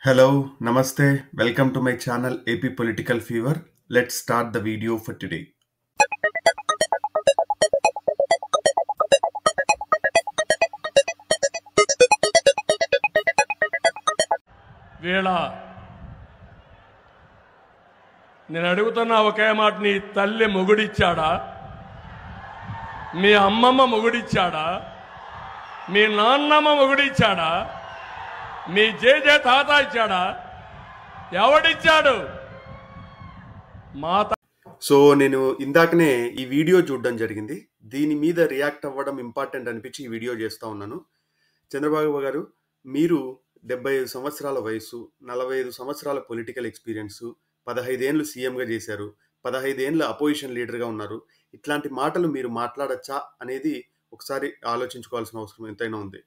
Hello, Namaste. Welcome to my channel AP Political Fever. Let's start the video for today. వీళ్ళ నేను అడుగుతున్న ఒకే మాట, నీ తల్లి మొగుడిచ్చాడా? మీ అమ్మమ్మ మొగుడిచ్చాడా? మీ నాన్నమ్మ మొగుడిచ్చాడా? మీ జేజే తాత ఇచ్చాడా? ఎవడిచ్చాడు? సో నేను ఇందాకనే ఈ వీడియో చూడడం జరిగింది. దీని మీద రియాక్ట్ అవ్వడం ఇంపార్టెంట్ అనిపించి ఈ వీడియో చేస్తూ ఉన్నాను. చంద్రబాబు గారు, మీరు 75 సంవత్సరాల వయసు, 45 సంవత్సరాల పొలిటికల్ ఎక్స్పీరియన్స్, 15 ఏళ్ళు సీఎంగా చేశారు, 15 ఏళ్ళ అపోజిషన్ లీడర్గా ఉన్నారు. ఇట్లాంటి మాటలు మీరు మాట్లాడచ్చా అనేది ఒకసారి ఆలోచించుకోవాల్సిన అవసరం ఎంతైనా ఉంది.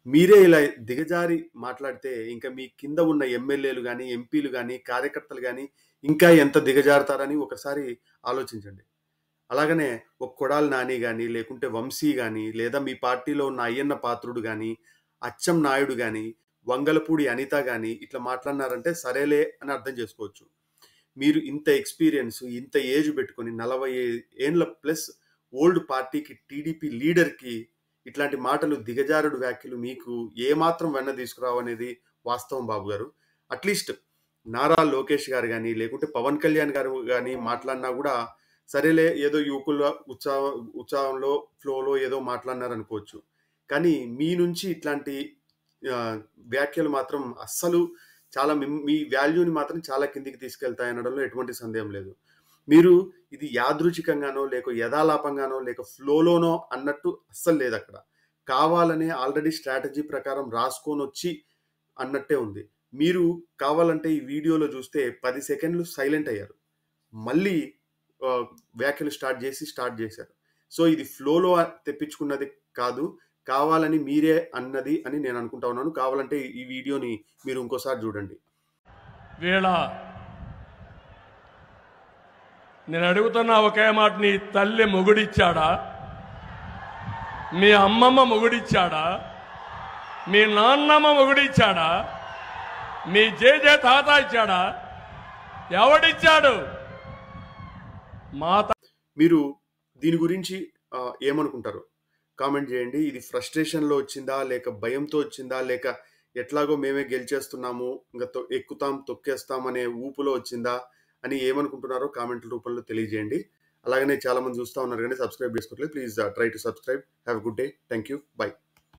మీరే ఇలా దిగజారి మాట్లాడితే ఇంకా మీ కింద ఉన్న ఎమ్మెల్యేలు కానీ, ఎంపీలు కానీ, కార్యకర్తలు కానీ ఇంకా ఎంత దిగజారుతారని ఒకసారి ఆలోచించండి. అలాగనే ఒక కొడాలి నాని కానీ, లేకుంటే వంశీ కానీ, లేదా మీ పార్టీలో ఉన్న అయ్యన్న పాత్రుడు కానీ, అచ్చం నాయుడు కానీ, వంగలపూడి అనిత కానీ ఇట్లా మాట్లాడినారంటే సరేలే అని అర్థం చేసుకోవచ్చు. మీరు ఇంత ఎక్స్పీరియన్స్, ఇంత ఏజ్ పెట్టుకొని 40 ఏండ్ల ప్లస్ ఓల్డ్ పార్టీకి, టీడీపీ లీడర్కి ఇట్లాంటి మాటలు, దిగజారుడు వ్యాఖ్యలు మీకు ఏమాత్రం వెన్న తీసుకురావు అనేది వాస్తవం బాబు గారు. అట్లీస్ట్ నారా లోకేష్ గారు కానీ, లేకుంటే పవన్ కళ్యాణ్ గారు కానీ మాట్లాడినా కూడా సరేలే, ఏదో యువకుల ఉత్సాహంలో ఫ్లోలో ఏదో మాట్లాడినారనుకోవచ్చు. కానీ మీ నుంచి ఇట్లాంటి వ్యాఖ్యలు మాత్రం అస్సలు చాలా మీ వాల్యూని మాత్రం చాలా కిందికి తీసుకెళ్తాయనడంలో ఎటువంటి సందేహం లేదు. మీరు ఇది యాదృచ్ఛికంగానో, లేక యథాలాపంగానో, లేక ఫ్లోలోనో అన్నట్టు అస్సలు లేదు. అక్కడ కావాలనే ఆల్రెడీ స్ట్రాటజీ ప్రకారం రాసుకొని వచ్చి అన్నట్టే ఉంది. మీరు కావాలంటే ఈ వీడియోలో చూస్తే 10 సెకండ్లు సైలెంట్ అయ్యారు, మళ్ళీ వ్యాఖ్యలు స్టార్ట్ చేశారు. సో ఇది ఫ్లోలో తెప్పించుకున్నది కాదు, కావాలని మీరే అన్నది అని నేను అనుకుంటా ఉన్నాను. కావాలంటే ఈ వీడియోని మీరు ఇంకోసారి చూడండి. వీళ్ళ నేను అడుగుతున్న ఒకే మాట, నీ తల్లి మొగుడిచ్చాడా? మీ అమ్మమ్మ మొగుడిచ్చాడా? మీ నాన్నమ్మ మొగుడిచ్చాడా? మీ జేజే తాత ఇచ్చాడా? ఎవడిచ్చాడు? మీరు దీని గురించి ఏమనుకుంటారు కామెంట్ చేయండి. ఇది ఫ్రస్ట్రేషన్లో వచ్చిందా, లేక భయంతో వచ్చిందా, లేక ఎట్లాగో మేమే గెలిచేస్తున్నాము, ఇంకా ఎక్కుతాం తొక్కేస్తాం అనే ఊపులో వచ్చిందా అని ఏమనుకుంటున్నారో కామెంట్ల రూపంలో తెలియజేయండి. అలాగనే చాలా మంది చూస్తూ ఉన్నారు కానీ సబ్స్క్రైబ్ చేసుకోవట్లేదు. Please try to subscribe. Have a good day. Thank you. By.